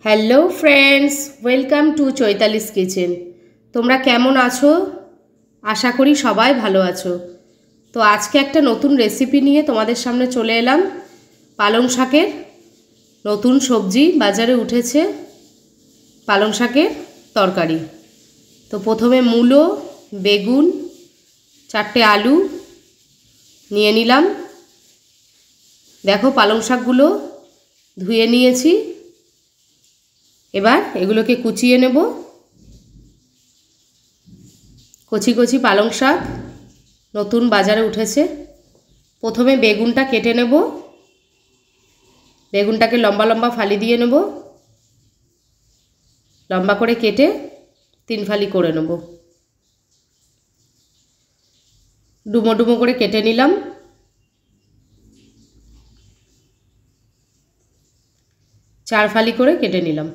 Hello friends, welcome to Chaitali's kitchen. তোমরা কেমন আছো? আশা করি সবাই ভালো আছো। তো আজকে একটা নতুন রেসিপি নিয়ে তোমাদের সামনে চলে এলাম। পালং শাকের নতুন সবজি বাজারে উঠেছে, পালং শাকের তরকারি। তো প্রথমে মূলো, বেগুন, 4টে আলু নিয়ে নিলাম। দেখো পালং শাকগুলো ধুয়ে নিয়েছি। এবার এগুলোকে কুচিয়ে নেব। কচি কচি পালং শাক নতুন বাজারে উঠেছে। প্রথমে বেগুনটা কেটে নেব। বেগুনটাকে লম্বা লম্বা ফালি দিয়ে নেব। লম্বা করে কেটে 3 ফালি করে নেব। ডুমো ডুমো করে কেটে নিলাম। চার ফালি করে কেটে নিলাম।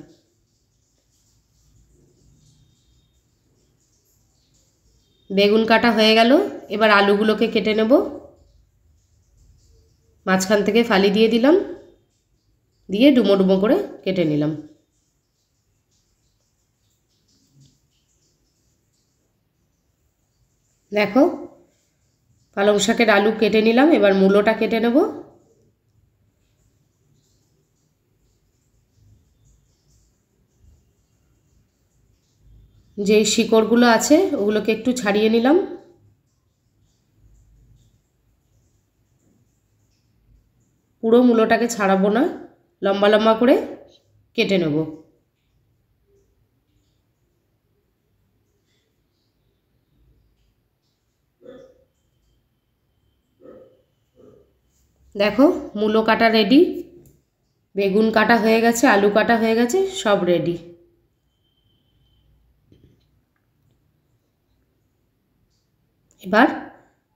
বেগুন কাটা হয়ে গেল। এবার আলুগুলোকে কেটে নেব। মাঝখান থেকে ফালি দিয়ে দিলাম, দিয়ে ডুমো ডুমো করে কেটে নিলাম। দেখো পালং শাকের আলু কেটে নিলাম। এবার মূলোটা কেটে নেব। যে শিকড়গুলো আছে ওগুলোকে একটু ছাড়িয়ে নিলাম। পুরো মূলোটাকে ছাড়াবো না, লম্বা লম্বা করে কেটে নেব। দেখো মূলো কাটা রেডি, বেগুন কাটা হয়ে গেছে, আলু কাটা হয়ে গেছে, সব রেডি। এবার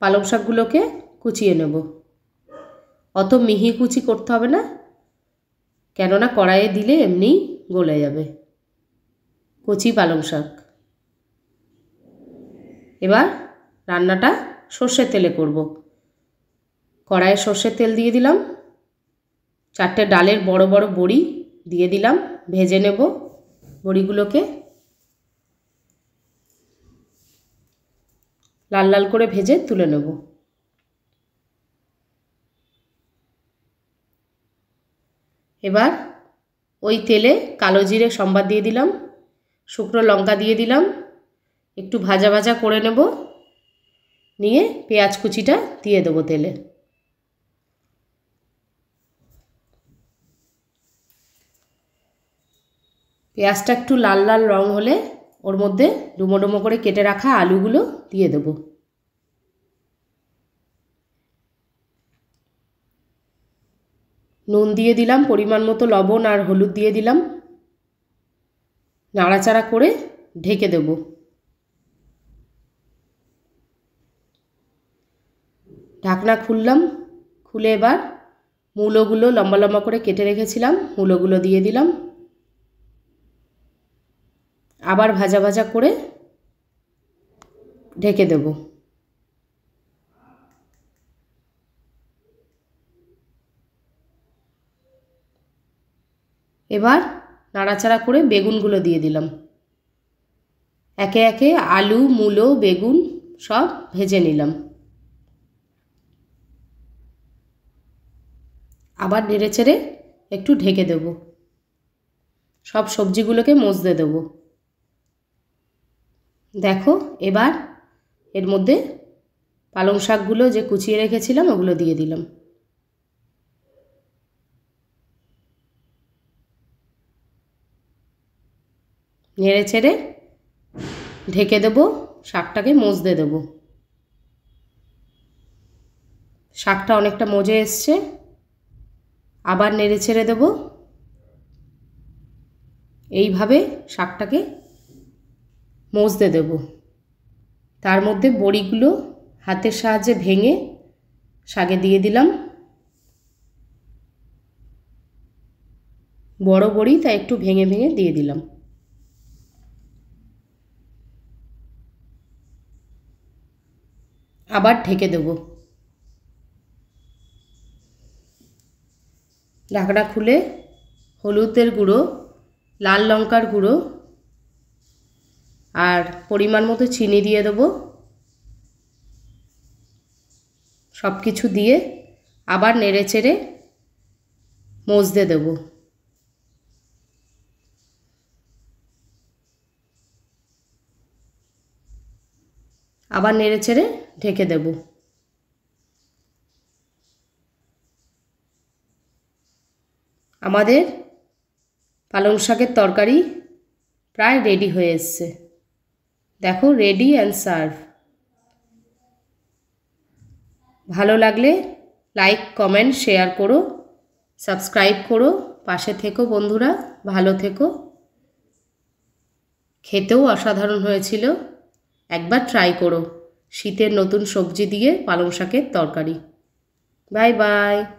পালং শাকগুলোকে কুচিয়ে নেব। অত মিহি কুচি করতে হবে না, কেননা কড়াইয়ে দিলে এমনি গলে যাবে। কচি পালং শাক। এবার রান্নাটা সর্ষের তেলে করব। কড়াইয়ে সর্ষের তেল দিয়ে দিলাম। 4টে ডালের বড় বড় বড়ি দিয়ে দিলাম। ভেজে নেব বড়িগুলোকে। লাল লাল করে ভেজে তুলে নেব। এবার ওই তেলে কালো জিরে সম্বাদ দিয়ে দিলাম, শুকনো লঙ্কা দিয়ে দিলাম। একটু ভাজা ভাজা করে নেব। নিয়ে পেঁয়াজ কুচিটা দিয়ে দেবো তেলে। পেঁয়াজটা একটু লাল লাল রং হলে ওর মধ্যে ডুমো ডুমো করে কেটে রাখা আলুগুলো দিয়ে দেবো। নুন দিয়ে দিলাম, পরিমাণ মতো লবণ আর হলুদ দিয়ে দিলাম। নাড়াচাড়া করে ঢেকে দেব। ঢাকনা খুললাম। খুলে এবার মূলোগুলো লম্বা লম্বা করে কেটে রেখেছিলাম, মূলোগুলো দিয়ে দিলাম। আবার ভাজা ভাজা করে ঢেকে দেব। এবার নাড়াচাড়া করে বেগুনগুলো দিয়ে দিলাম। একে একে আলু, মূলো, বেগুন সব ভেজে নিলাম। আবার নেড়ে চেড়ে একটু ঢেকে দেব। সব সবজিগুলোকে মজতে দেব। দেখো এবার এর মধ্যে পালং শাকগুলো যে কুচিয়ে রেখেছিলাম ওগুলো দিয়ে দিলাম। নেড়ে চেড়ে ঢেকে দেব। শাকটাকে মজতে দেব। শাকটা অনেকটা মজে এসছে। আবার নেড়ে ছেড়ে দেব। এইভাবে শাকটাকে মজতে দেব। তার মধ্যে বড়িগুলো হাতের সাহায্যে ভেঙে শাকে দিয়ে দিলাম। বড় বড়ি তাই একটু ভেঙে ভেঙে দিয়ে দিলাম। আবার ঢেকে দেব। ঢাকনা খুলে হলুদের গুঁড়ো, লাল লঙ্কার গুঁড়ো আর পরিমাণ মতো চিনি দিয়ে দেবো। সব কিছু দিয়ে আবার নেড়ে চেড়ে মজতে দেবো। আবার নেড়ে চেড়ে ঢেকে দেব। আমাদের পালং শাকের তরকারি প্রায় রেডি হয়ে এসছে। দেখো, রেডি অ্যান্ড সার্ভ। ভালো লাগলে লাইক, কমেন্ট, শেয়ার করো, সাবস্ক্রাইব করো, পাশে থেকো বন্ধুরা, ভালো থেকো। খেতেও অসাধারণ হয়েছিল, একবার ট্রাই করো। শীতের নতুন সবজি দিয়ে পালং শাকের তরকারি। Bye bye.